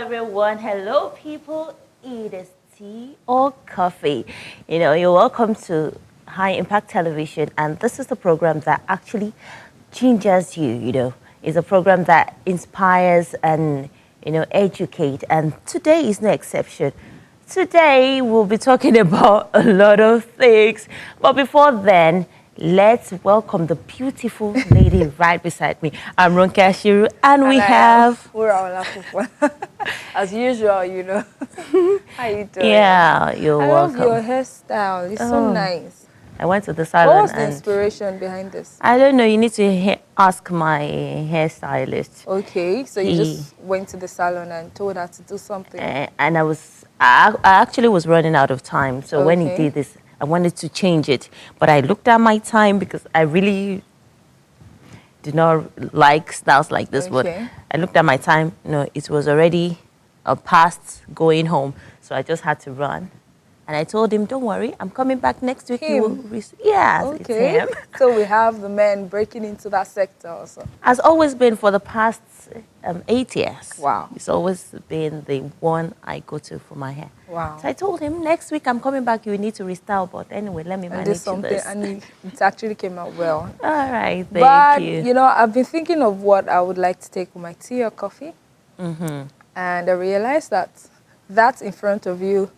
everyone. Hello, people. It is tea or coffee. You're welcome to High Impact Television, and this is the program that actually changes you. It's a program that inspires and educate. And today is no exception. Today we'll be talking about a lot of things, but before then, let's welcome the beautiful lady right beside me. I'm Ronke Ashiru, and we have... As usual. How you doing? Yeah, you're welcome. I love your hairstyle. It's so nice. I went to the salon. What was the inspiration behind this? I don't know. You need to ask my hairstylist. Okay, so you just went to the salon and told her to do something. And I actually was running out of time. So when he did this, I wanted to change it. But I looked at my time because I really do not like styles like this. But I looked at my time. It was already past going home. So I just had to run. And I told him, don't worry, I'm coming back next week. Yes, it's him. So we have the men breaking into that sector also. Has always been for the past 8 years. Wow. It's always been the one I go to for my hair. Wow. So I told him, next week I'm coming back, you need to restyle. But anyway, let me manage this. And it actually came out well. All right, thank you. But, I've been thinking of what I would like to take with my tea or coffee. And I realized that in front of you,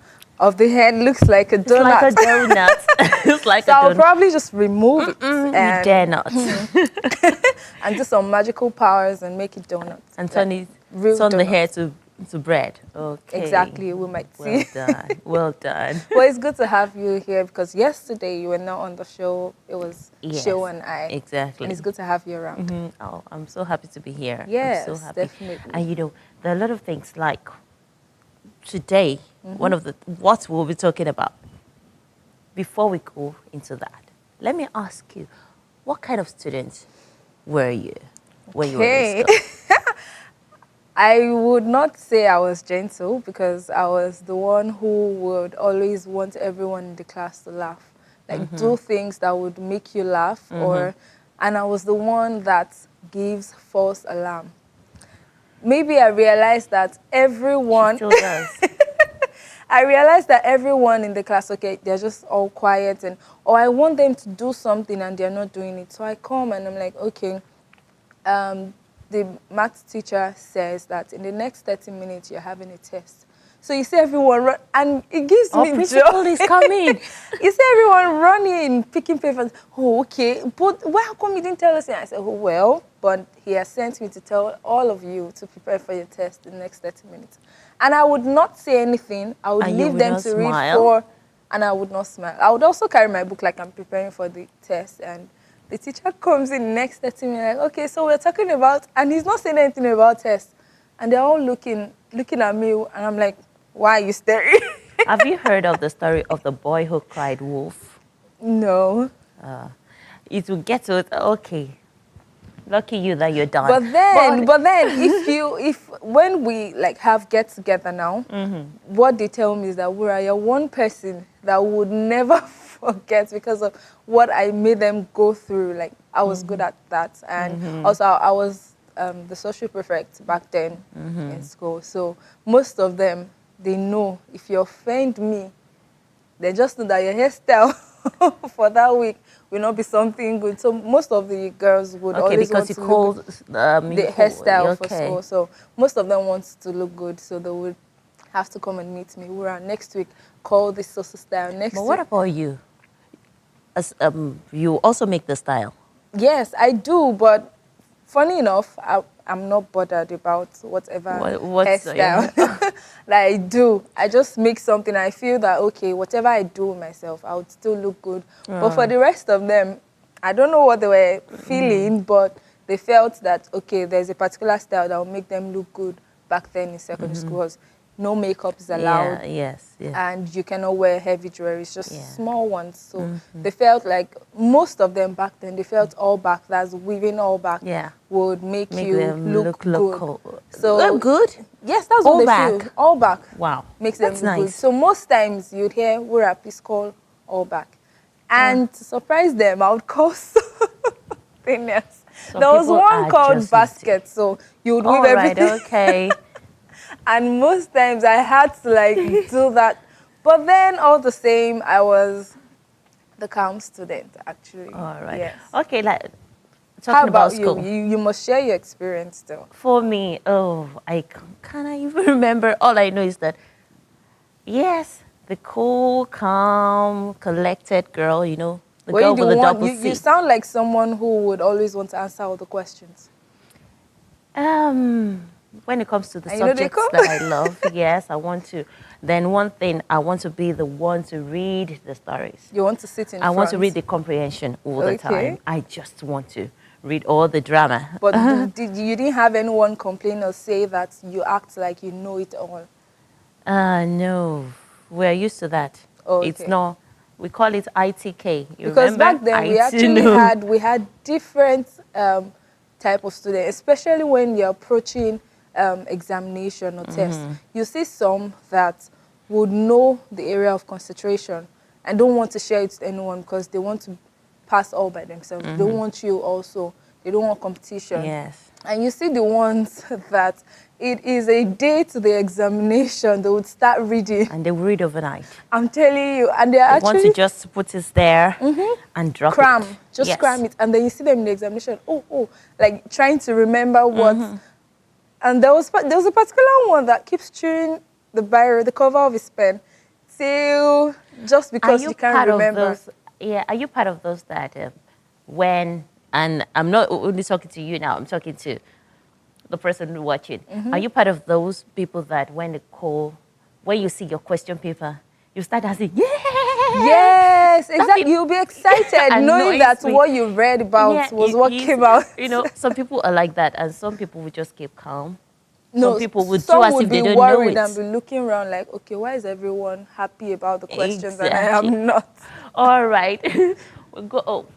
of the head looks like a donut. It's like a donut. It's like so a donut. I'll probably just remove it. You dare not. And do some magical powers and make it donuts. And turn the hair to bread. Okay. Exactly, we might see. Well done. Well done. Well, it's good to have you here because yesterday you were not on the show. It was Show and I. Exactly. And it's good to have you around. Oh, I'm so happy to be here. Yes, I'm so happy. definitely. And there are a lot of things like today, what we'll be talking about. Before we go into that, let me ask you, what kind of student were you when you were in school? I would not say I was gentle because I was the one who would always want everyone in the class to laugh. Like do things that would make you laugh and I was the one that gives false alarm. Maybe I realized that everyone... She still does. I realized that everyone in the class, they're just all quiet or I want them to do something and they're not doing it. So I come and I'm like, the maths teacher says that in the next 30 minutes you're having a test. So you see everyone run, and it gives me joy. Principal is coming. You see everyone running, picking papers. Oh, okay, but how come you didn't tell us? And I said, but he has sent me to tell all of you to prepare for your test in the next 30 minutes. And I would not say anything. I would leave them to read for, and I would not smile. I would also carry my book like I'm preparing for the test. And the teacher comes in the next 30 minutes, like, so we're talking about, and he's not saying anything about test. And they're all looking at me, and I'm like, why are you staring? Have you heard of the story of the boy who cried wolf? No. It will get to it. Okay. Lucky you that you're done. But then, when we have get together now, what they tell me is that you're one person that would never forget because of what I made them go through. Like I was good at that, and also I was the social prefect back then in school. So most of them, they know if you offend me, they just know that your hairstyle for that week will not be something good. So most of the girls would always want to look the hairstyle for school. So most of them want to look good, so they would have to come and meet me. We're next week, call this social style. But what about you? You also make the style? Yes, I do, but funny enough, I'm not bothered about whatever hairstyle that I do. I just make something. I feel that, whatever I do myself, I would still look good. But for the rest of them, I don't know what they were feeling, but they felt that, there's a particular style that will make them look good back then in secondary school. No makeup is allowed. Yes. And you cannot wear heavy jewelry. It's just small ones. So they felt like most of them back then, they felt all back. That's weaving all back would make you look good. So look good? Yes, that's what they feel. All back. Wow. Makes them look good. So most times you'd hear, Wura, please call all back. And to surprise them, I would call something else. There was one called basket. So you would weave everything. Okay. And most times I had to like do that. But then all the same, I was the calm student actually. All right. Yes. Okay, like How talking about school. You must share your experience though. For me, I can't even remember. All I know is that, yes, the cool, calm, collected girl, you know, the Were girl you the with the one, double C. you sound like someone who would always want to answer all the questions. When it comes to the And you know they subjects come. that I love, yes, I want to. Then one thing, I want to be the one to read the stories. You want to sit in I want to front. read the comprehension all the Okay. time. I just want to read all the drama. But you didn't have anyone complain or say that you act like you know it all? No, we're used to that. Oh, It's okay. not. We call it ITK. You Because remember? back then we IT, actually no. had different type of students, especially when you're approaching examination or test. You see some that would know the area of concentration and don't want to share it to anyone because they want to pass all by themselves. They don't want you also. They don't want competition. Yes. And you see the ones that it is a day to the examination, they would start reading. And they read overnight. I'm telling you, and they're They actually want to just put it there and drop cram, it. just Yes. cram it, and then you see them in the examination. Like trying to remember what. And there was a particular one that keeps chewing the biro, the cover of his pen, till just because you can't part remember. of those? Yeah, are you part of those that when, and I'm not only talking to you now, I'm talking to the person watching. Are you part of those people that when you see your question paper, you start asking, yeah! Yes, exactly. You'll be excited knowing Annoys that me. what you read about Yeah, was what came out. You know, some people are like that, and some people will just keep calm. No, Some people would some do as would if they be don't know worried it. and be looking around like, okay, why is everyone happy about the questions and I Exactly. am not? All right.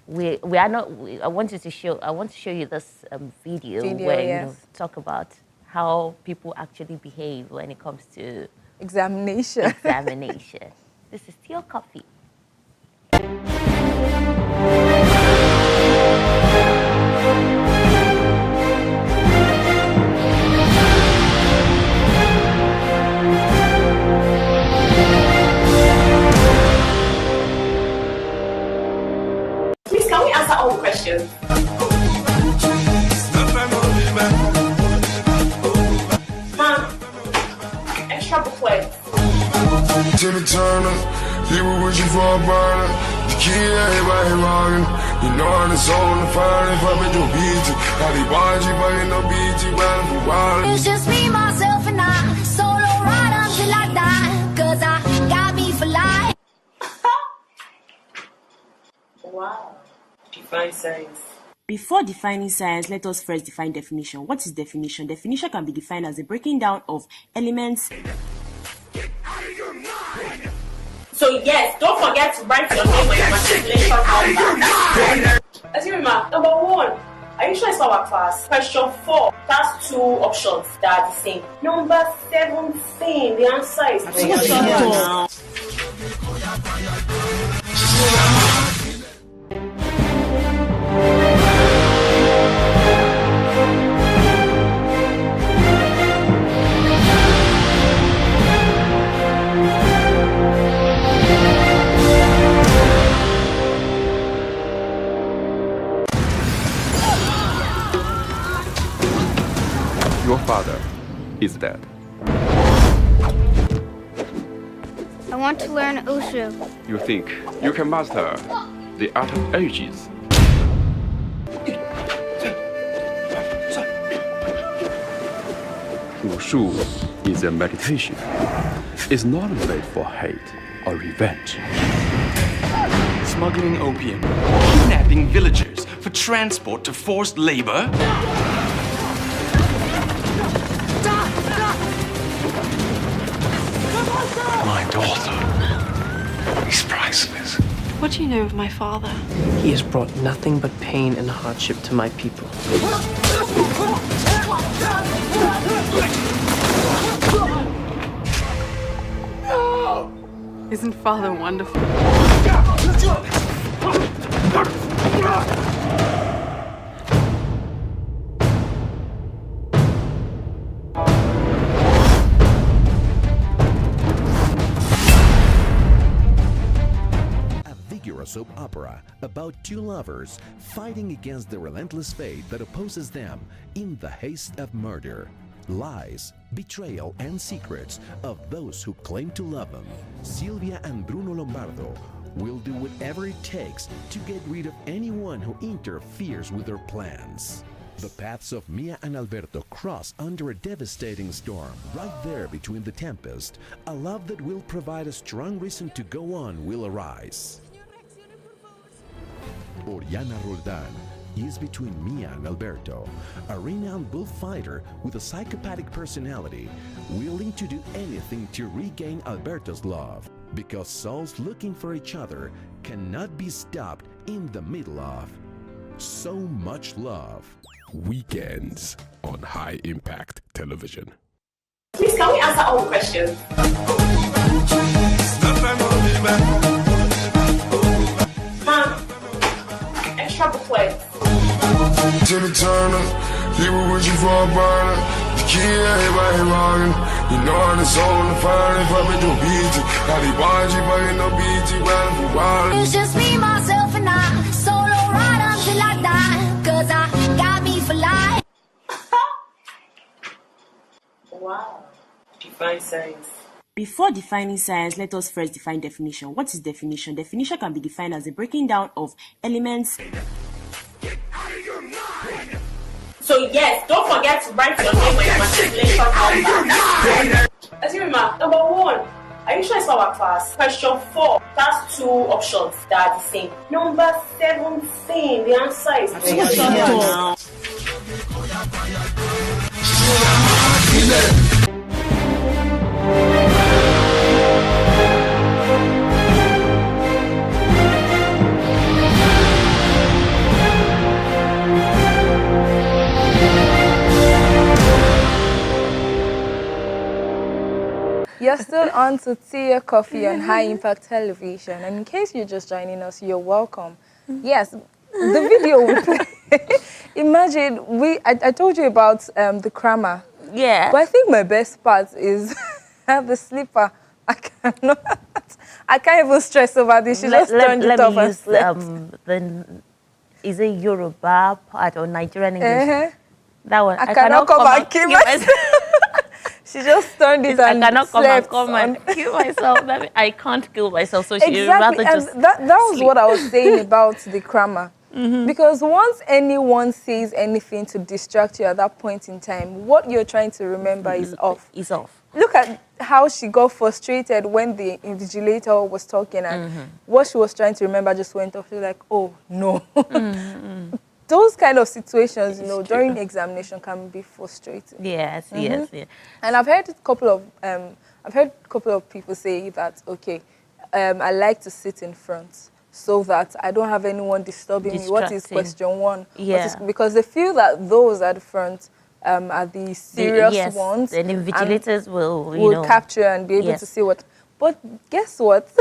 We are not. I want to show you this video where you know yes. talk about how people actually behave when it comes to Examination. examination. This is Teal Coffee. Please, can we answer all the questions? Extra booklet. Timmy Turner, he was wishing for a burner. The kid, everybody rockin'. You know I'm the soul, the fire, if I bet your BT. How they watch you fucking no BT, riding for wild. It's just me, myself, and I. Solo ride until I die. Cause I got me for life. Wow. Define science. Before defining science, let us first define definition. What is definition? Definition can be defined as the breaking down of elements. So yes, don't forget to write your name and your matriculation number. Asirima, number 1. Are you sure it's our class? Question 4. That's 2 options that are the same. Number 17. The answer is Your father is dead. I want to learn Ushu. You think you can master the art of ages. Wushu is a meditation. It's not made for hate or revenge. Smuggling opium, kidnapping villagers for transport to forced labor. My daughter is priceless. What do you know of my father? He has brought nothing but pain and hardship to my people. Isn't father wonderful? soap opera about two lovers fighting against the relentless fate that opposes them in the haste of murder, lies, betrayal, and secrets of those who claim to love them. Sylvia and Bruno Lombardo will do whatever it takes to get rid of anyone who interferes with their plans. The paths of Mia and Alberto cross under a devastating storm. Right there between the tempest, a love that will provide a strong reason to go on will arise. Oriana Roldan is between Mia and Alberto, a renowned bullfighter with a psychopathic personality, willing to do anything to regain Alberto's love, because souls looking for each other cannot be stopped in the middle of so much love. Weekends on High Impact Television. Please, can we answer all the questions? Extra booklets. Timmy Turner, he was wishing for a burner. The key, everybody rocking. You know it's on the fire. If I bet your BT, how they watch you fucking no BT, running for wild. It's just me, myself, and I. Solo ride until I die. Cause I got me for life. Wow. Define science. Before defining science, let us first define definition. What is definition? Definition can be defined as the breaking down of elements. So yes, don't forget to write your name when you matriculation number. Asirima, number 1. Are you sure it's our class? Question 4. That's 2 options that are the same. Number 17. The answer is You're still on to Tea or Coffee on High Impact Television. And in case you're just joining us, you're welcome. Yes, the video we play. Imagine, I told you about the crammer. Yeah. But I think my best part is the slipper. I can't even stress over this. She just turned it off and slept. Is it Yoruba part or Nigerian English? That one. I cannot come and kill myself. She just turned it and I cannot slept come and kill myself. I can't kill myself, so she exactly. rather just And that was sleep. what I was saying about the crammer. Because once anyone says anything to distract you at that point in time, what you're trying to remember is off. Is off. Look at how she got frustrated when the invigilator was talking and what she was trying to remember just went off. She was like, oh, no. Those kind of situations, during examination can be frustrating. Yes, yes. And I've heard a couple of people say that, okay, I like to sit in front so that I don't have anyone disturbing me. What is question 1? Yeah. Because they feel that those at the front are the serious ones. And the invigilators will capture and be able to see what. But guess what?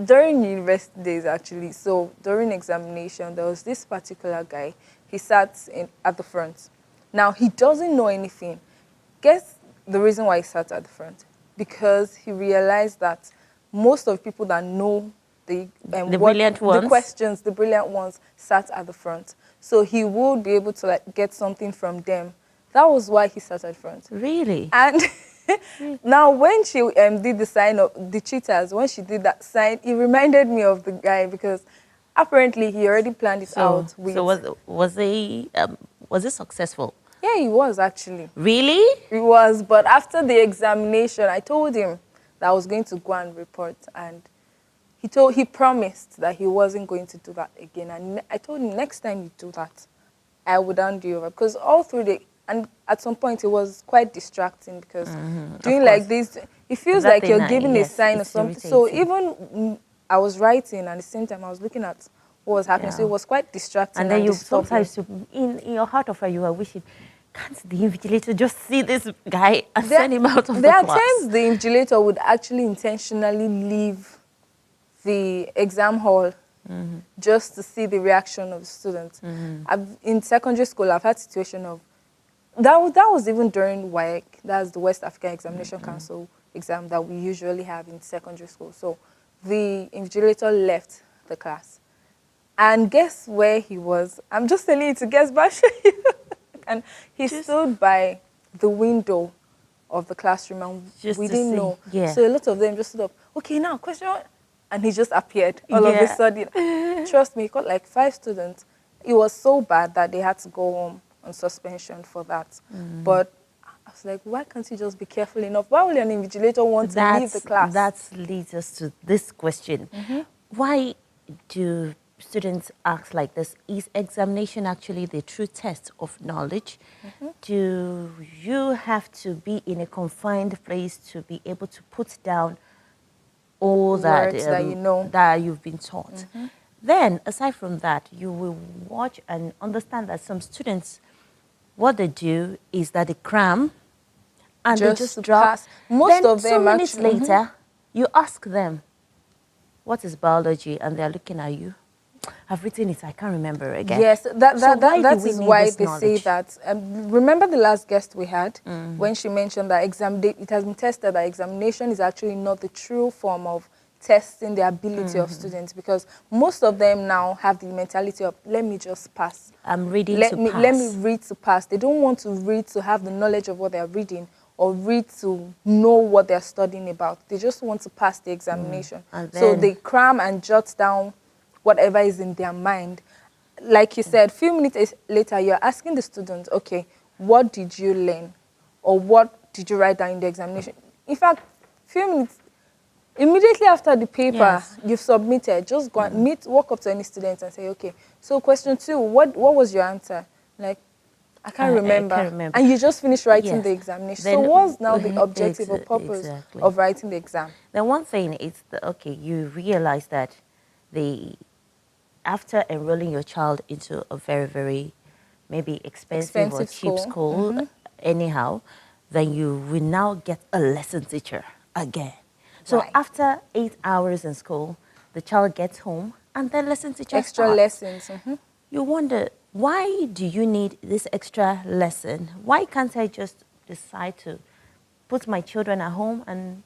During university days, actually, so during examination, there was this particular guy. He sat at the front. Now, he doesn't know anything. Guess the reason why he sat at the front? Because he realized that most of the people that know the questions, the brilliant ones, sat at the front. So he would be able to get something from them. That was why he sat at the front. Really? And now, when she did the sign of the cheaters, when she did that sign, it reminded me of the guy because apparently he already planned it out. So was it successful? Yeah, he was actually. Really? He was, but after the examination, I told him that I was going to go and report, and he promised that he wasn't going to do that again. And I told him next time you do that, I would hand you over because all through and at some point, it was quite distracting because doing like this, it feels like you're giving a sign or something. Irritating. So even I was writing, and at the same time, I was looking at what was happening. So it was quite distracting. And then sometimes in your heart of heart, you are wishing, can't the invigilator just see this guy and send him out of the class? There are times the invigilator would actually intentionally leave the exam hall just to see the reaction of the students. In secondary school, I've had situation of that was even during WAEC, that's the West African Examination Council exam that we usually have in secondary school. So the invigilator left the class. And guess where he was? I'm just telling you to guess, but I'll show you. And he stood by the window of the classroom, and we didn't know. Yeah. So a lot of them just stood up. Okay, now question. And he just appeared all of a sudden. Trust me, he got like 5 students. It was so bad that they had to go home on suspension for that. But I was like, why can't you just be careful enough? Why would an invigilator want to leave the class? That leads us to this question. Why do students ask like this? Is examination actually the true test of knowledge? Do you have to be in a confined place to be able to put down all that, Words that you know, that you've been taught? Then, aside from that, you will watch and understand that some students, what they do is that they cram and they just drop. Pass. Most then of them 2 minutes actually, later, you ask them, what is biology? And they're looking at you. I've written it, I can't remember again. Yes, that we is need why this they say knowledge? that. Remember the last guest we had when she mentioned that it has been tested that examination is actually not the true form of testing the ability of students, because most of them now have the mentality of, let me just pass. I'm reading Let to me read to pass. They don't want to read to have the knowledge of what they're reading or read to know what they're studying about. They just want to pass the examination. So they cram and jot down whatever is in their mind. Like you said, a few minutes later, you're asking the student, okay, what did you learn? Or what did you write down in the examination? In fact, a few minutes, immediately after the paper you've submitted, just go and walk up to any student and say, okay, so question 2, what was your answer? Like, I can't remember. And you just finished writing the examination. Then so what's now the objective or purpose of writing the exam? Then one thing is, you realize that after enrolling your child into a very, very maybe expensive or cheap school, anyhow, then you will now get a lesson teacher again. So after 8 hours in school, the child gets home and then lesson teacher extra starts. lessons. You wonder, why do you need this extra lesson? Why can't I just decide to put my children at home and,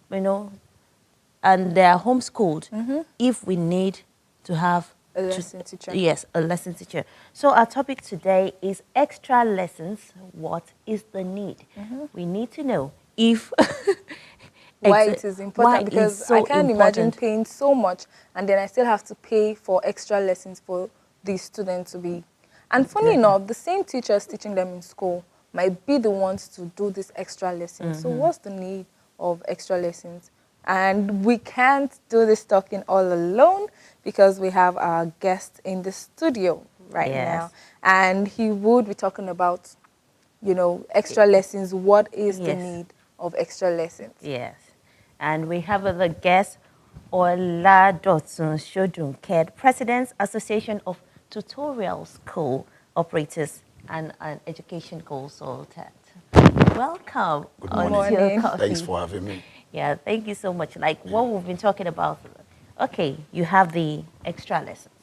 and they are homeschooled if we need to have a lesson teacher? Yes, a lesson teacher. So our topic today is extra lessons. What is the need? We need to know if why it is important, because so I can't imagine paying so much and then I still have to pay for extra lessons for these students to be. And funny enough, the same teachers teaching them in school might be the ones to do this extra lessons. So what's the need of extra lessons? And we can't do this talking all alone because we have our guest in the studio right now. And he would be talking about, extra lessons. What is the need of extra lessons? Yes. And we have the guest, Oladotun Shodunke, President, Association of Tutorial School Operators and an Education Consultant. Welcome. Good morning. Thanks for having me. Yeah, thank you so much. Like what we've been talking about, okay, you have the extra lessons,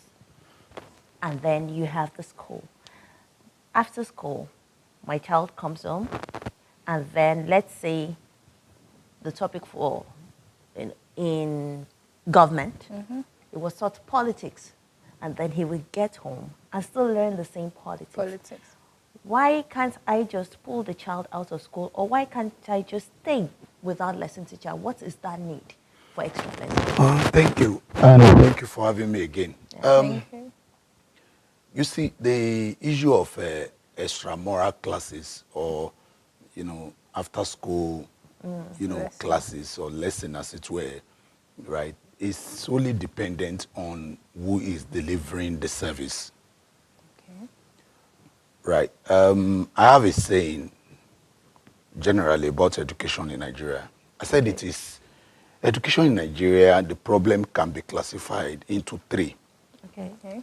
and then you have the school. After school, my child comes home, and then let's say the topic for in government, it was taught politics, and then he will get home and still learn the same politics. Why can't I just pull the child out of school, or why can't I just stay without lesson teacher? What is that need for extra lessons? Thank you, and thank you for having me again. Thank you. You see, the issue of extramural classes or, after school, classes or lesson, as it were, right, is solely dependent on who is delivering the service. Right. I have a saying generally about education in Nigeria. I said it is education in Nigeria, the problem can be classified into 3. Okay.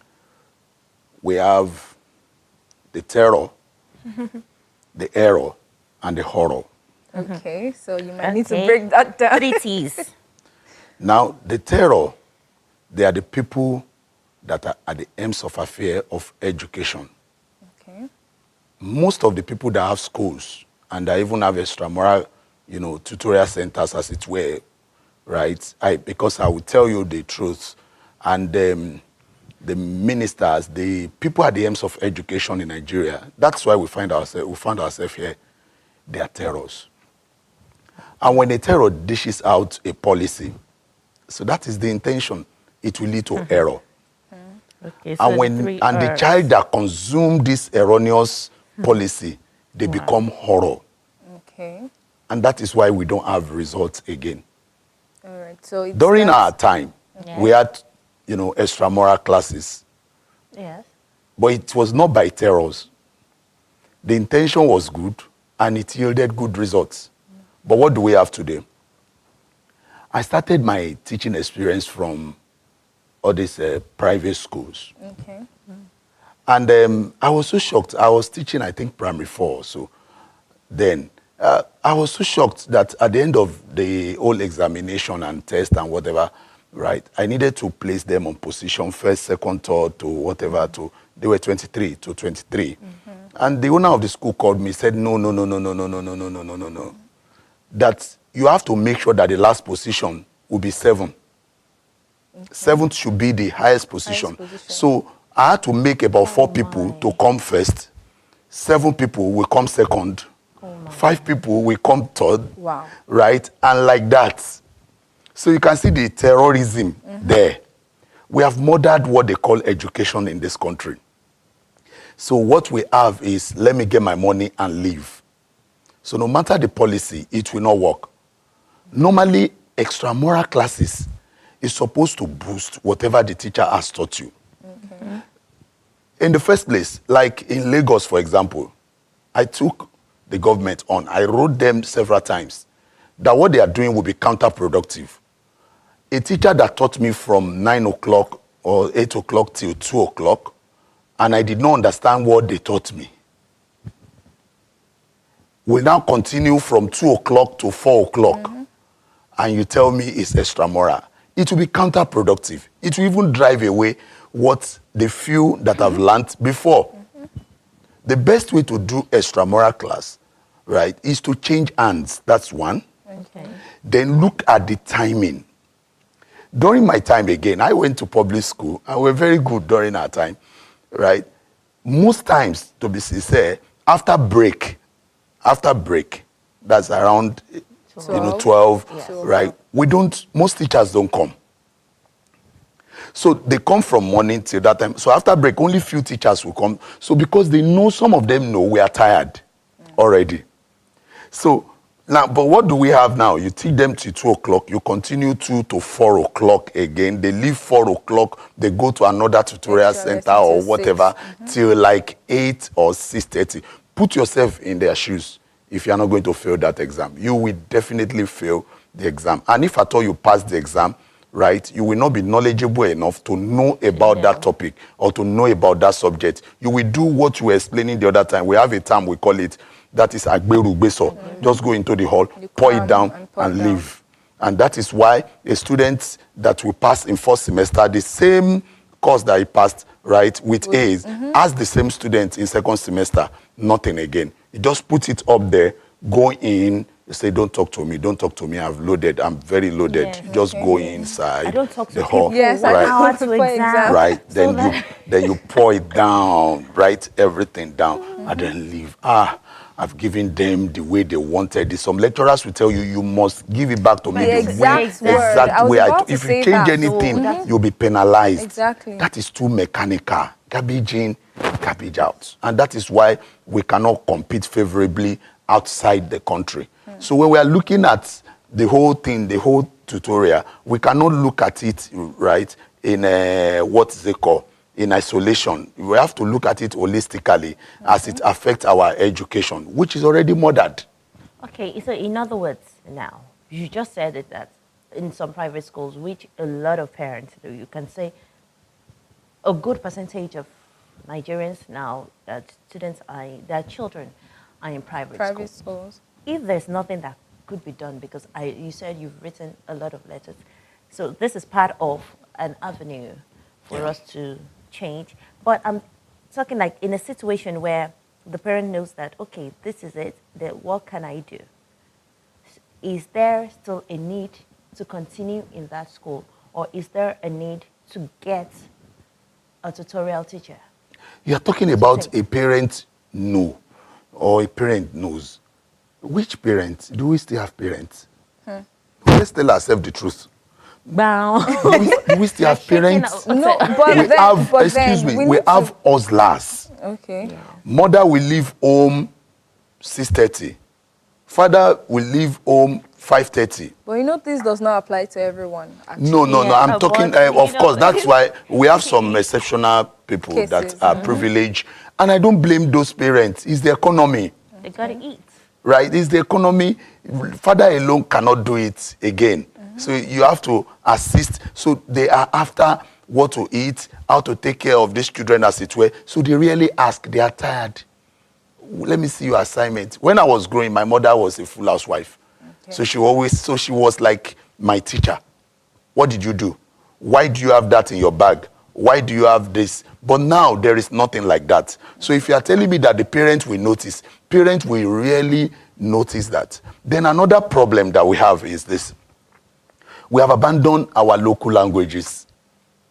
We have the terror, the error, and the horror. Okay, so you might need to break that down. 3 T's. Now, the terror, they are the people that are at the ends of affair of education. Okay. Most of the people that have schools and that even have extramural, tutorial centers, as it were, right? Because I will tell you the truth, and the ministers, the people at the aims of education in Nigeria. That's why we found ourselves here. They are terrors. And when a terror dishes out a policy, so that is the intention, it will lead to error. Okay, so and the child that consumed this erroneous policy, they become horror. Okay. And that is why we don't have results again. All right. So it's during our time, we had, extramural classes. Yes. But it was not by terrors. The intention was good, and it yielded good results. But what do we have today? I started my teaching experience from all these private schools. Okay. And I was so shocked. I was teaching, I think, primary 4. So then I was so shocked that at the end of the whole examination and test and whatever, right, I needed to place them on position, first, second, third, to whatever. They were 23 to 23. And the owner of the school called me, said, no. That you have to make sure that the last position will be 7. Okay. 7th should be the highest position. So I had to make about 4 people to come first. 7 people will come second. 5 people will come third. Wow. Right? And like that. So you can see the terrorism there. We have murdered what they call education in this country. So what we have is, let me get my money and leave. So no matter the policy, it will not work. Normally, extramural classes is supposed to boost whatever the teacher has taught you. Okay. In the first place, like in Lagos, for example, I took the government on. I wrote them several times that what they are doing will be counterproductive. A teacher that taught me from 9 o'clock or 8 o'clock till 2 o'clock, and I did not understand what they taught me, will now continue from 2 o'clock to 4 o'clock, and you tell me it's extramural. It will be counterproductive. It will even drive away what the few that have learned before. The best way to do extramural class, right, is to change hands. That's one. Okay. Then look at the timing. During my time again, I went to public school, and we're very good during our time, right? Most times, to be sincere, after break, that's around 12, Yes. right? Most teachers don't come. So they come from morning till that time. So after break, only few teachers will come. So because they know, some of them know we are tired already. So now, but what do we have now? You teach them till 2 o'clock. You continue 2 to 4 o'clock again. They leave 4 o'clock. They go to another tutorial center or whatever till like 8 or 6:30. Put yourself in their shoes. If you are not going to fail that exam, you will definitely fail the exam. And if at all you pass the exam, right, you will not be knowledgeable enough to know about that topic or to know about that subject. You will do what you were explaining the other time. We have a term, we call it, that is agberu beso. Just go into the hall, pour it down and leave. And that is why a student that will pass in first semester, the same course that he passed, right, with A's, as the same student in second semester, nothing again. You just put it up there, go in, you say, don't talk to me, I've loaded, I'm very loaded. Yes. Just go inside I don't talk to the people. hall. Yes, One right. hour to exam. Right, So then you pour it down, write everything down, and then leave. I've given them the way they wanted it. Some lecturers will tell you, you must give it back to me The exact word. If you change anything, you'll be penalized. Exactly. That is too mechanical. Garbage in, garbage out. And that is why we cannot compete favorably outside the country. So when we are looking at the whole thing, the whole tutorial, we cannot look at it, right, in what is it called? In isolation. We have to look at it holistically as it affects our education, which is already murdered. Okay, so in other words now, you just said it that in some private schools, which a lot of parents do, you can say a good percentage of Nigerians now, that their children are in private schools. If there's nothing that could be done, because you said you've written a lot of letters, so this is part of an avenue for us to change. But I'm talking like in a situation where the parent knows that, okay, this is it, what can I do? Is there still a need to continue in that school, or is there a need to get a tutorial teacher? You're talking about a parent know, or a parent knows. Which parents? Do we still have parents? Let's tell ourselves the truth. Bow. Do we still have parents? No, but we then, have, but excuse then me, we have hustlers. Okay. Yeah. Mother will leave home 6:30. Father will leave home 5:30. But you know, this does not apply to everyone. Actually. No. I'm talking, of course, that's why we have some Cases. exceptional people that are privileged. And I don't blame those parents. It's the economy. They gotta eat. Right? It's the economy. Father alone cannot do it again. So you have to assist. So they are after what to eat, how to take care of these children, as it were. So they really ask. They are tired. Let me see your assignment. When I was growing, my mother was a full housewife. Okay. So she was like my teacher. What did you do? Why do you have that in your bag? Why do you have this? But now there is nothing like that. So if you are telling me that the parents will notice, parents will really notice that. Then another problem that we have is this. We have abandoned our local languages.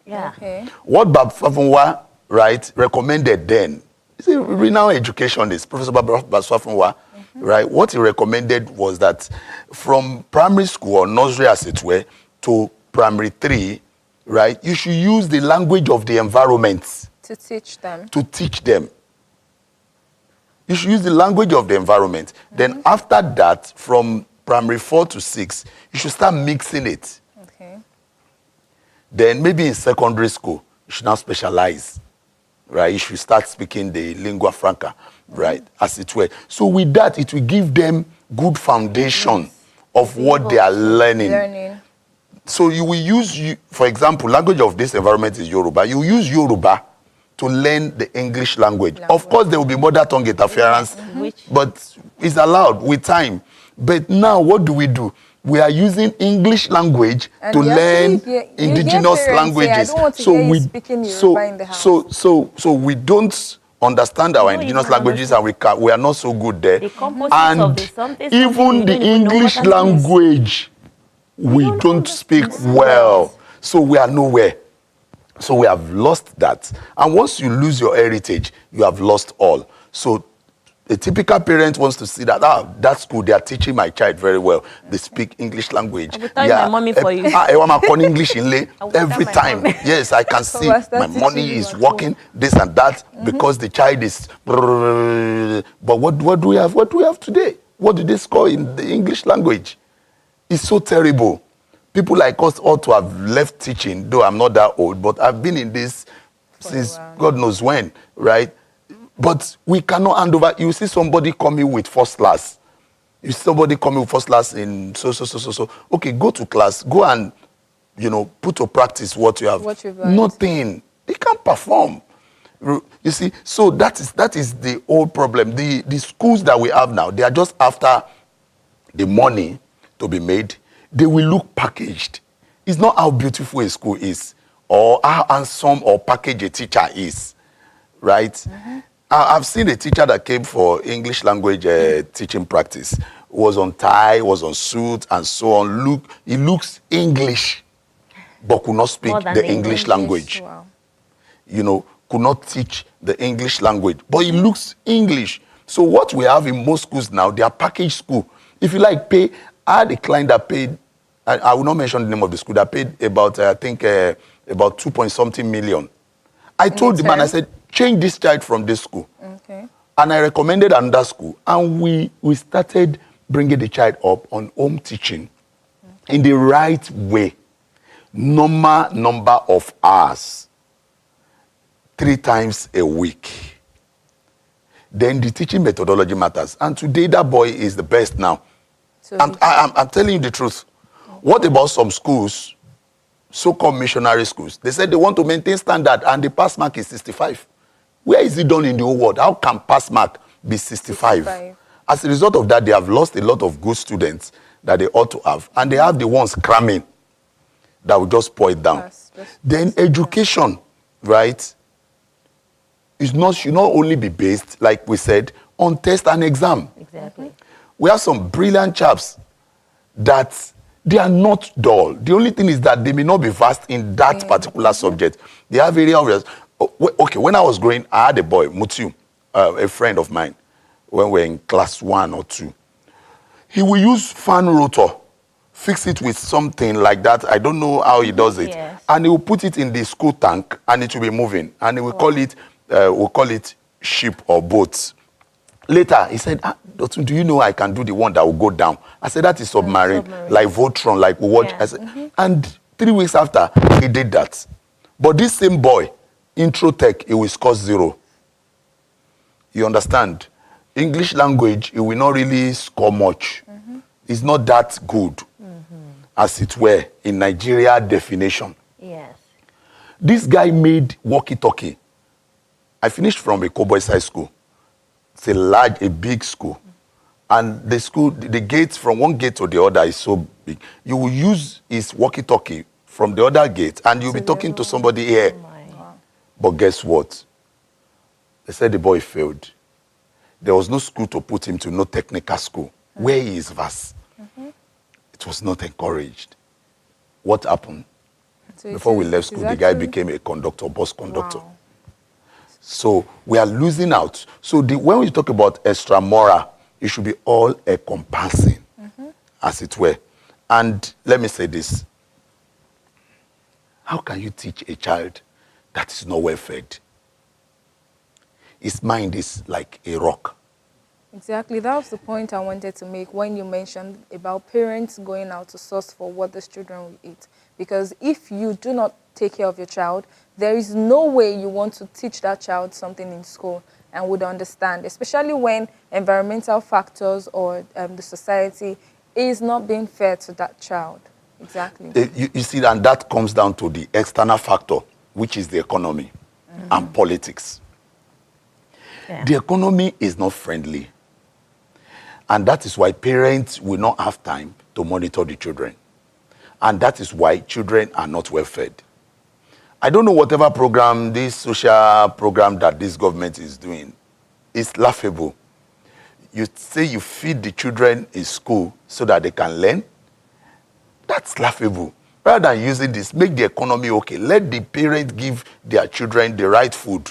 Yeah. Okay. What Bab Swafunwa, right, recommended then, is a renowned educationist, Professor Bab Swafunwa, right? What he recommended was that from primary school or nursery, as it were, to primary 3, right, you should use the language of the environment To teach them. to teach them. You should use the language of the environment. Then after that, from primary 4 to 6, you should start mixing it. Okay. Then maybe in secondary school, you should now specialize, right? You should start speaking the lingua franca, right, as it were. So with that, it will give them good foundation of what they are learning. So you will use, for example, language of this environment is Yoruba. You use Yoruba to learn the English language. Of course, there will be mother tongue interference, but it's allowed with time. But now, what do? We are using English language to learn indigenous languages. So we don't understand our indigenous languages, and we are not so good there. And even the English language, we don't speak well. So we are nowhere. So we have lost that. And once you lose your heritage, you have lost all. So a typical parent wants to see that, that school, they are teaching my child very well. They speak English language. I will tell my mommy for you. I want my English in lay every time. Yes, I can see my money is working, this and that, because the child is. But what do we have? What do we have today? What do they score in the English language? It's so terrible. People like us ought to have left teaching, though I'm not that old, but I've been in this since God knows when, right? But we cannot hand over. You see somebody coming with first class. You see somebody coming with first class in so. Okay, go to class. Go and, put to practice what you have. What you've learned. Nothing. They can't perform. You see, so that is the old problem. The schools that we have now, they are just after the money to be made. They will look packaged. It's not how beautiful a school is or how handsome or packaged a teacher is, right? I've seen a teacher that came for English language teaching practice, was on tie, was on suit, and so on. He looks English, but could not speak the English language. Wow. Could not teach the English language, but he looks English. So what we have in most schools now, they are packaged school. If you like pay, I had a client that paid, I will not mention the name of the school, that paid about, I think, about 2.something million. I told the man, I said, change this child from this school. Okay. And I recommended another school. And we started bringing the child up on home teaching in the right way. Normal number of hours, 3 times a week. Then the teaching methodology matters. And today that boy is the best now. So I'm telling you the truth. What about some schools, so-called missionary schools? They said they want to maintain standard and the pass mark is 65. Where is it done in the whole world? How can pass mark be 65? As a result of that, they have lost a lot of good students that they ought to have. And they have the ones cramming that will just pour it down. Then education, right, should not only be based, like we said, on test and exam. Exactly. We have some brilliant chaps that They are not dull. The only thing is that they may not be vast in that particular subject. They have areas. Okay, when I was growing, I had a boy, Mutiu, a friend of mine, when we were in class 1 or 2. He will use fan rotor, fix it with something like that. I don't know how he does it. Yes. And he will put it in the school tank, and it will be moving. And we call it ship or boats. Later, he said, Dotun, do you know I can do the one that will go down? I said, that is submarine, like Voltron, like we watch. Yeah. I said, and 3 weeks after, he did that. But this same boy, intro tech, he will score 0. You understand? English language, he will not really score much. It's not that good, as it were, in Nigeria definition. Yes. This guy made walkie-talkie. I finished from a Cowboys High School. It's a big school. And the school, the gates from one gate to the other is so big. You will use his walkie-talkie from the other gate, and you'll be talking to somebody here. But guess what? They said the boy failed. There was no school to put him to, no technical school. Where he is vast. It was not encouraged. What happened? So Before we left school, the guy became a conductor, bus conductor. Wow. So we are losing out. So when we talk about extramural, it should be all encompassing, as it were. And let me say this. How can you teach a child that is not well fed? His mind is like a rock. Exactly. That was the point I wanted to make when you mentioned about parents going out to source for what these children will eat. Because if you do not take care of your child, there is no way you want to teach that child something in school and would understand, especially when environmental factors or the society is not being fair to that child. Exactly. You see, and that comes down to the external factor, which is the economy and politics. Yeah. The economy is not friendly. And that is why parents will not have time to monitor the children. And that is why children are not well fed. I don't know whatever program, this social program that this government is doing, is laughable. You say you feed the children in school so that they can learn. That's laughable. Rather than using this, make the economy okay. Let the parents give their children the right food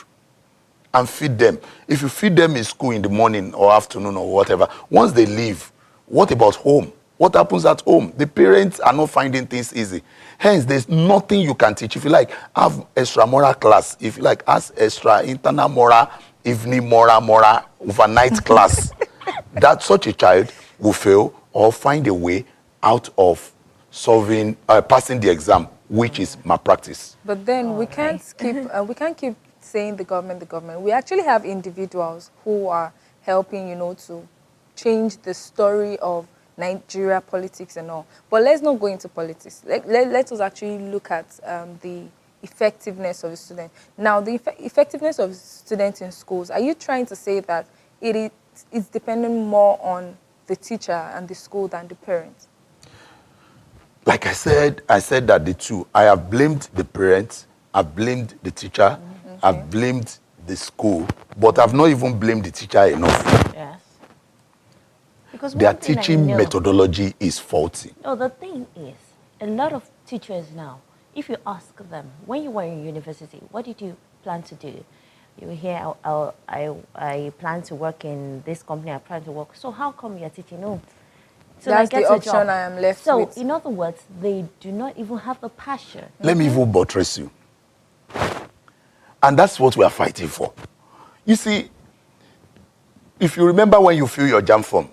and feed them. If you feed them in school in the morning or afternoon or whatever, once they leave, what about home? What happens at home? The parents are not finding things easy. Hence, there's nothing you can teach. If you like, have extramural class. If you like, ask extra internal moral, evening moral, overnight class. That such a child will fail or find a way out of solving, passing the exam, which is malpractice. But then we can't keep saying the government. We actually have individuals who are helping, to change the story of Nigeria politics and all. But let's not go into politics. Let us actually look at the effectiveness of the student. Now, the effectiveness of students in schools, are you trying to say that it's dependent more on the teacher and the school than the parents? Like I said that the two. I have blamed the parents, I've blamed the teacher, I've blamed the school, but I've not even blamed the teacher enough. Yes. Because their teaching methodology is faulty. No, the thing is, a lot of teachers now, if you ask them, when you were in university, what did you plan to do? You hear, I plan to work in this company, I plan to work. So how come you're teaching? No. So that's the option I am left with. So, in other words, they do not even have the passion. Let me even buttress you. And that's what we are fighting for. You see, if you remember when you fill your JAMB form,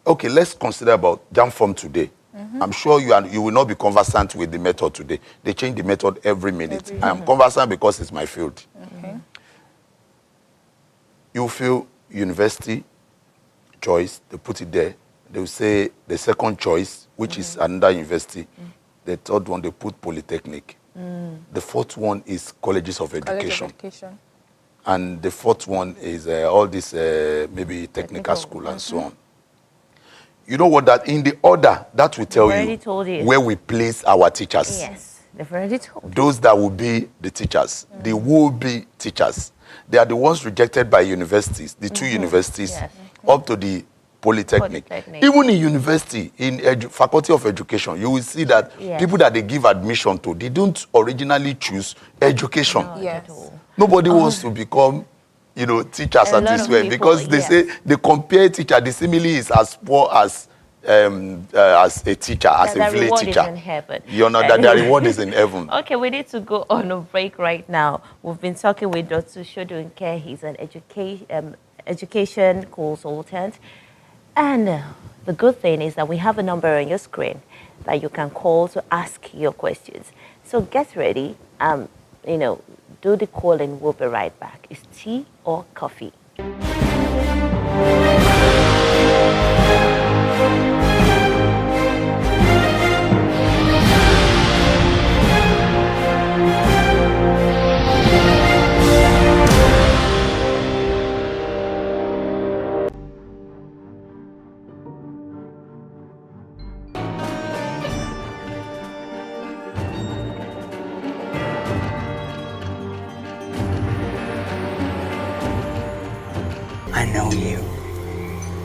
okay, let's consider about JAMB form today. I'm sure you will not be conversant with the method today. They change the method every minute. I'm conversant because it's my field. You fill university choice, they put it there. They will say the second choice, which is another university. The third one, they put polytechnic. The fourth one is colleges of education. And the fourth one is all this maybe technical school and so on. You know what, that in the order, that will tell you where we place our teachers. Yes, they've already told you. Those that will be the teachers, they will be teachers. They are the ones rejected by universities, the two universities, up to the Polytechnic. Even in university, in faculty of education, you will see that people that they give admission to, they don't originally choose education. Nobody wants to become, you know, teachers at this way, because they say they compare teacher. The simile is as poor as a teacher, as a village teacher. In heaven. You know that the reward is in heaven. Okay, we need to go on a break right now. We've been talking with Dr. Sodunke. He's an education consultant. And the good thing is that we have a number on your screen that you can call to ask your questions. So get ready. You know, do the calling. We'll be right back. It's tea or coffee? I know you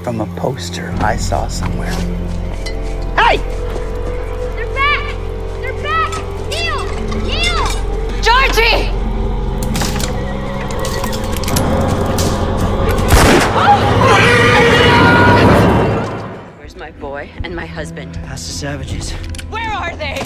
from a poster I saw somewhere. Hey! They're back! They're back! Neil! Neil! Georgie! Where's my boy and my husband? Past the savages. Where are they?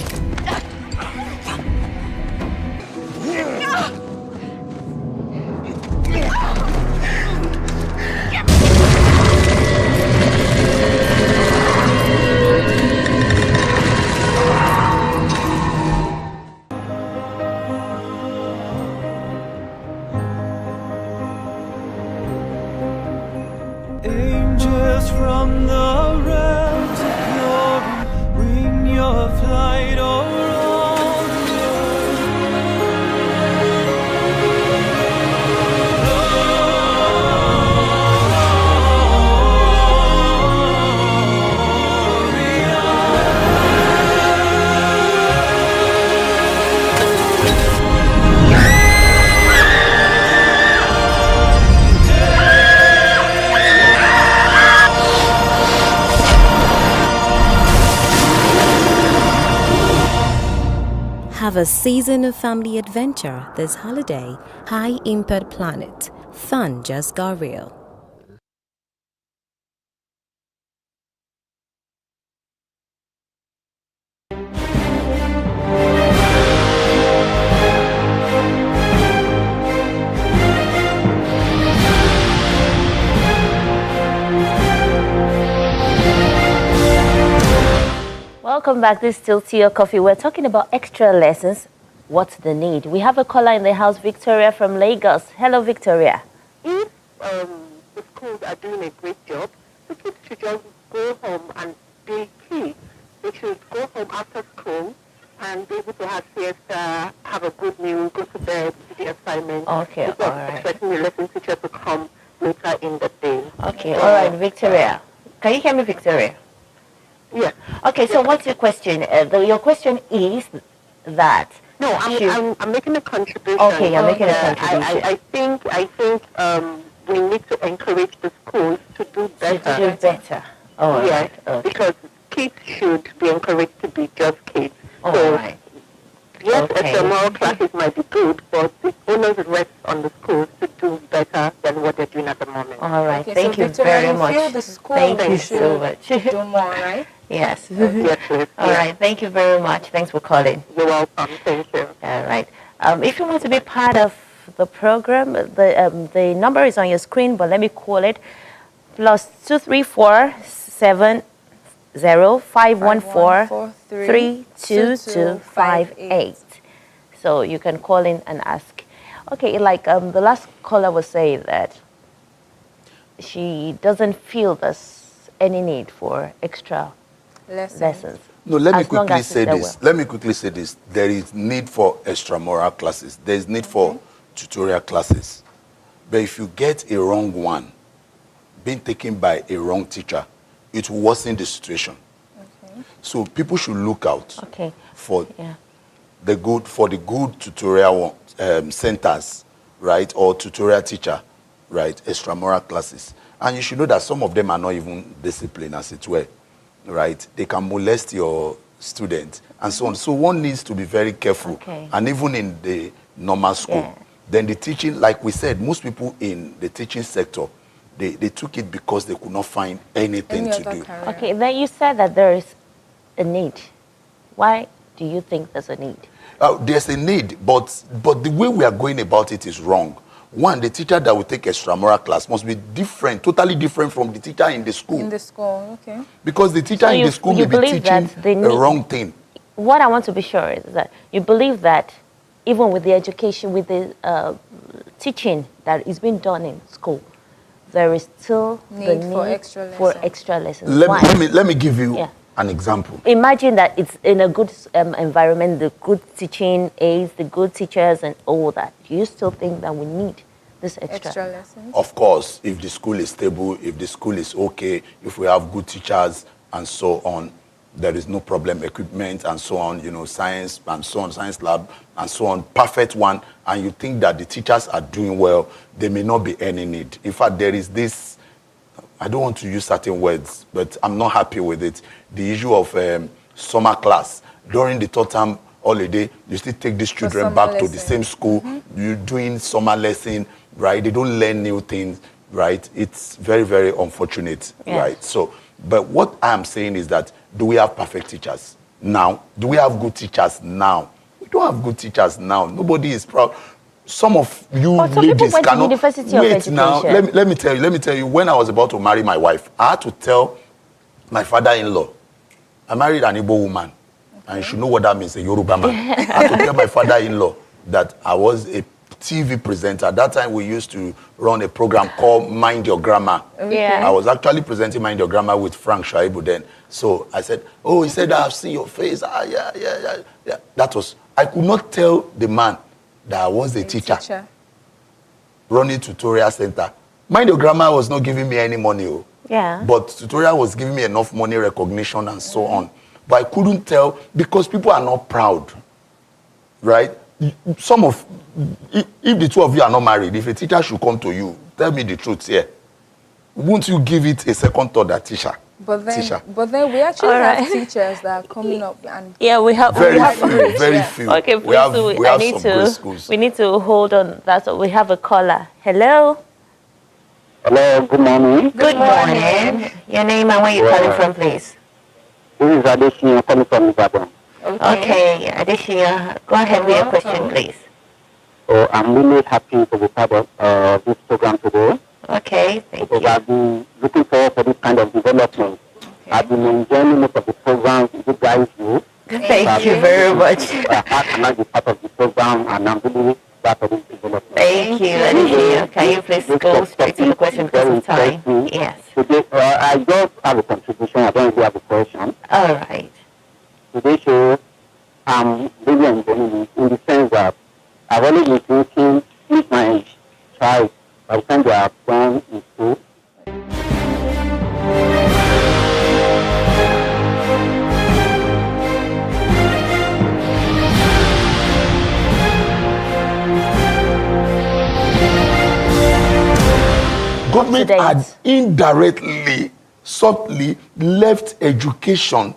Angels from the realms of glory, wing your flight around the Have a season of family adventure this holiday. High Impact Planet. Fun just got real. Welcome back. This is still Tea or Coffee. We're talking about extra lessons. What's the need? We have a caller in the house, Victoria from Lagos. Hello, Victoria. If the schools are doing a great job, the kids should just go home and be kids. They should go home after school and be able to have siesta, have a good meal, go to bed, do the assignment. Okay, all right. Expecting the lesson teacher to come later in the day. Okay, all right, Victoria. Can you hear me, Victoria? Yeah. Okay, so what's your question? Your question is that... No, I'm making a contribution. Okay, you're making a contribution. I think we need to encourage the schools to do better. To do better. All yes, right. Okay. Because kids should be encouraged to be just kids. All so, right. Yes, Okay. extramural classes might be good, but the onus rests on the schools to do better than what they're doing at the moment. All right. Okay, Thank so you Victoria, very much. feel the school Thank you should so much. do more, right? Yes. Yes, yes. All right. Thank you very much. Thanks for calling. You're welcome. Thank you. All right. If you want to be part of the program, the number is on your screen, but let me call it +234 70 514 32258. So you can call in and ask. Okay, like the last caller was saying that she doesn't feel there's any need for extra lessons. No, let me As long quickly as say they're this. Let me quickly say this. There is need for extramural classes. There is need for tutorial classes. But if you get a wrong one, being taken by a wrong teacher, it will worsen the situation. Okay. So people should look out Okay. for the good tutorial centers, right, or tutorial teacher, right, extramural classes. And you should know that some of them are not even disciplined as it were, right? They can molest your student and so on. So one needs to be very careful. Okay. And even in the normal school, then the teaching, like we said, most people in the teaching sector, they took it because they could not find anything to do. Okay, then you said that there is a need. Why do you think there's a need? There's a need, but the way we are going about it is wrong. One, the teacher that will take extramural class must be different, totally different from the teacher in the school. In the school, okay. Because the teacher in the school may be teaching the wrong thing. What I want to be sure is that you believe that even with the education, with the teaching that is being done in school, there is still the need for extra lessons. Let me give you an example. Imagine that it's in a good environment, the good teaching aids, the good teachers and all that. Do you still think that we need this extra lessons? Of course, if the school is stable, if the school is okay, if we have good teachers and so on, there is no problem, equipment and so on, you know, science and so on, science lab and so on, perfect one, and you think that the teachers are doing well, there may not be any need. In fact, there is this, I don't want to use certain words, but I'm not happy with it. The issue of summer class. During the third term holiday, you still take these children back to the same school. You're doing summer lesson, right? They don't learn new things, right? It's very, very unfortunate, right? So, but what I'm saying is that, do we have perfect teachers now? Do we have good teachers now? We don't have good teachers now. Nobody is proud. Some of you ladies cannot wait now. Let me tell you. When I was about to marry my wife, I had to tell my father-in-law. I married an Igbo woman, and you should know what that means, a Yoruba man. I had to tell my father-in-law that I was a TV presenter. At that time, we used to run a program called Mind Your Grammar. Yeah. I was actually presenting Mind Your Grammar with Frank Shaibu then. So I said, oh, he said, I've seen your face. Yeah. That was, I could not tell the man that I was a teacher running tutorial center. Mind Your Grammar was not giving me any money. Yeah. But tutorial was giving me enough money, recognition, and so on. But I couldn't tell because people are not proud, right? Some of, if the two of you are not married, if a teacher should come to you, tell me the truth here. Won't you give it a second thought that teacher? But then we actually have teachers that are coming up and we have very few. Okay, we have some great schools. We need to hold on. That's what we have a caller. Hello. Hello. Good morning. Good morning. Your name and where you calling from, please? This is Adesina calling from Ibadan. Okay, Adesina, go ahead with your question, please. So I'm really happy to be part of this program today. Okay, thank you. I've been looking forward for this kind of development. Okay. I've been enjoying most of the programs you guys do. Thank you very much. I cannot be part of the program, and I'm really glad for this development. Thank you, Adesina. Can you please go straight to the question because of time? Yes. Today, I just have a contribution. I don't really have a question. All right. Today's show, I'm really enjoying it in the sense that I've always been thinking with my child by the time they are born in school. Government had indirectly, subtly left education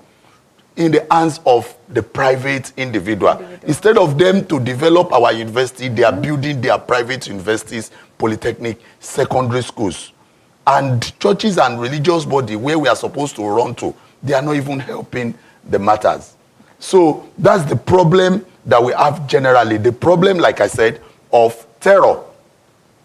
in the hands of the private individual. Instead of them to develop our university, they are building their private universities, polytechnic, secondary schools. And churches and religious body where we are supposed to run to, they are not even helping the matters. So that's the problem that we have generally. The problem, like I said, of terror.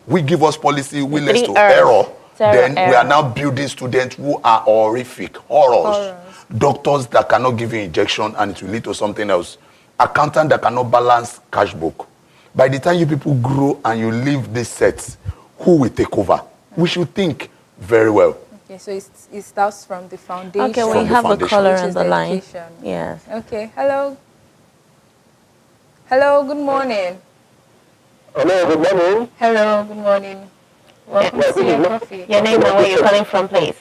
We give us policy, we lead to error. Then we are now building students who are horrific, horrors. Doctors that cannot give you injection and it will lead to something else. Accountant that cannot balance cash book. By the time you people grow and you leave this set, who will take over? We should think very well. Okay, so it starts from the foundation. Okay, we have a caller on the line. Yes. Okay, hello. Hello, good morning. Hello, good morning. Hello, good morning. Welcome to your coffee. Your name and where you're calling from, please.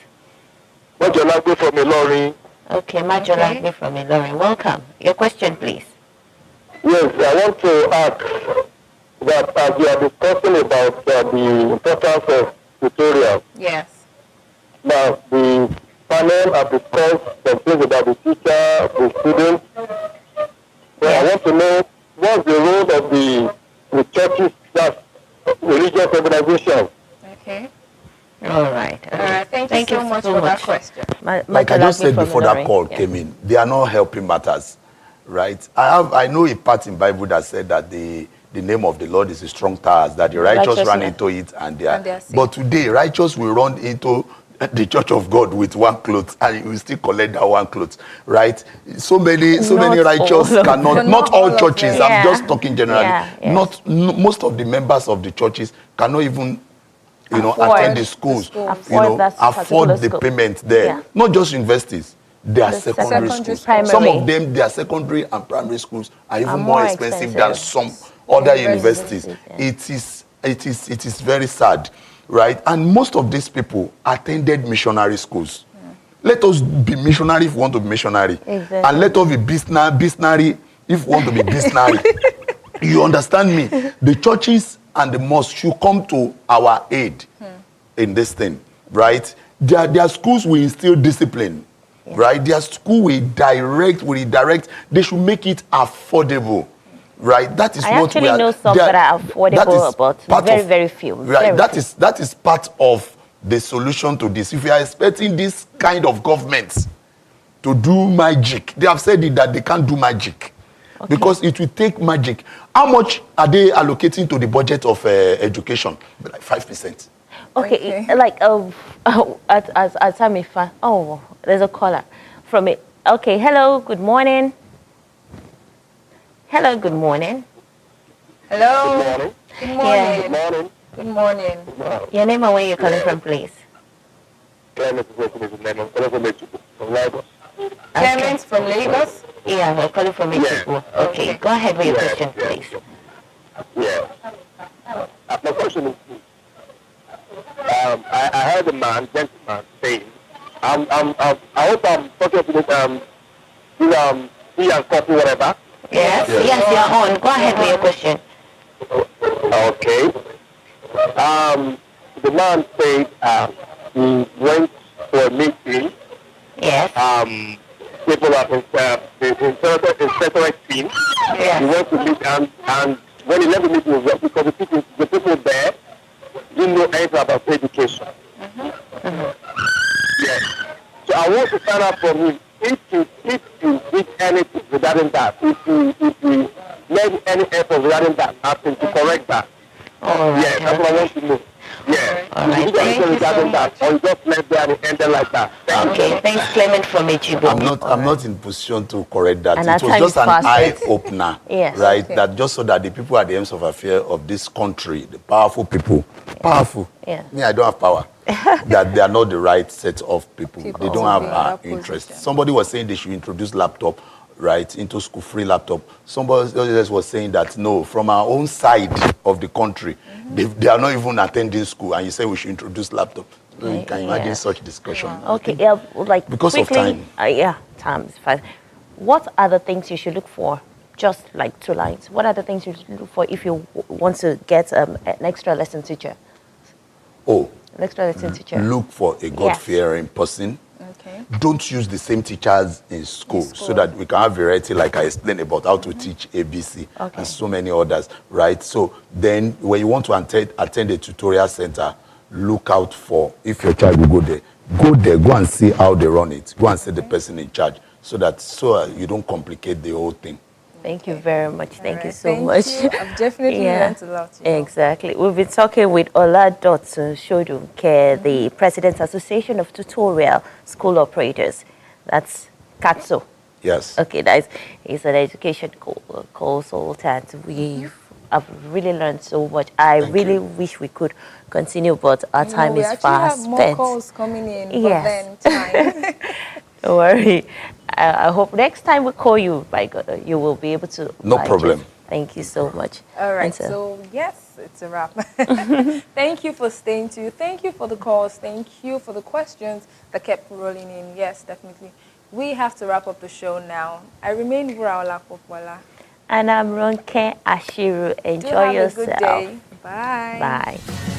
Majolagbe from Ilorin. Okay, Majolagbe from Ilorin. Welcome. Your question, please. Yes, I want to ask that as you are discussing about the importance of tutorial. Yes. Now, the panel have discussed some things about the teacher, the students. So I want to know what's the role of the churches, that's religious organizations. Okay. All right. Thank you so much for that question. Like I just said before that call came in, they are not helping matters, right? I know a part in Bible that said that the name of the Lord is a strong tower, that the righteous run into it and they are safe. But today, righteous will run into the church of God with one cloth and you will still collect that one cloth, right? So many righteous cannot, not all churches, I'm just talking generally, most of the members of the churches cannot even attend the schools, afford the payment there. Not just universities, they are secondary schools. Some of them, their secondary and primary schools are even more expensive than some other universities. It is very sad, right? And most of these people attended missionary schools. Let us be missionary if we want to be missionary. And let us be businary if we want to be businary. You understand me? The churches and the mosque should come to our aid in this thing, right? Their schools will instill discipline, right? Their school will redirect. They should make it affordable, right? That is I what we actually are. know some that are affordable, but very few. Right. That is part of the solution to this. If you are expecting this kind of government to do magic, they have said it that they can't do magic. Because it will take magic. How much are they allocating to the budget of education? Like 5%. Okay. Like as I'm a fan. Oh, there's a caller from it. Okay, hello, good morning. Hello, good morning. Hello. Good morning. Yeah. Good morning. Good morning. Your name and where you're calling from, please. Clement from Lagos. Yeah, we're calling from Mexico. Okay, go ahead with your question, please. Yeah. My question is, I heard a gentleman saying, I hope I'm talking to this, tea and coffee, whatever. Yes, you're on. Go ahead with your question. Okay. The man said he went for a meeting. Yes. People have inspectorate team. Yes. He went to meet and when he left the meeting, because the people there didn't know anything about education. Yes. So I want to find out from him if he did anything regarding that, if he made any effort regarding that, asking to correct that. Yes, that's what I want to know. Yeah. All right. Thank you so much. Or you just left there and ended like that. Okay. Thanks, Clement from Ejibo. I'm not in position to correct that. And it was just an eye-opener, right? Okay. That just so that the people at the ends of affair of this country, the powerful people, powerful. Yeah. Me, I don't have power. That they are not the right set of people. They don't have our interest. Somebody was saying they should introduce laptop, right, into school, free laptop. Somebody else was saying that no, from our own side of the country, they are not even attending school, and you say we should introduce laptop. So you can imagine such discussion. Okay, yeah, like because quickly, of time. Time is fine. What are the things you should look for? Just like 2 lines. What are the things you should look for if you want to get an extra lesson teacher? Oh. An extra lesson teacher. Look for a God-fearing person. Okay. Don't use the same teachers in school, so that we can have variety, like I explained about how to teach ABC and so many others, right? So then when you want to attend a tutorial center, look out for, if your child will go there, go and see how they run it. Go and see the person in charge, so you don't complicate the whole thing. Thank you very much. Thank you so much. I've definitely learned a lot. Exactly. We've been talking with Oladotun Shodunke, the President Association of Tutorial School Operators. That's KATSO. Yes. Okay, he's an education consultant. I've really learned so much. I really wish we could continue, but our time is fast spent. We have more calls coming in, but then time. Don't worry. I hope next time we call you, by God, you will be able to. No problem. Thank you so much. All right. So yes, it's a wrap. Thank you for staying tuned. Thank you for the calls. Thank you for the questions that kept rolling in. Yes, definitely. We have to wrap up the show now. I remain Wuraola Popola. And I'm Ronke Ashiru. Enjoy yourself. Have a good day. Bye. Bye.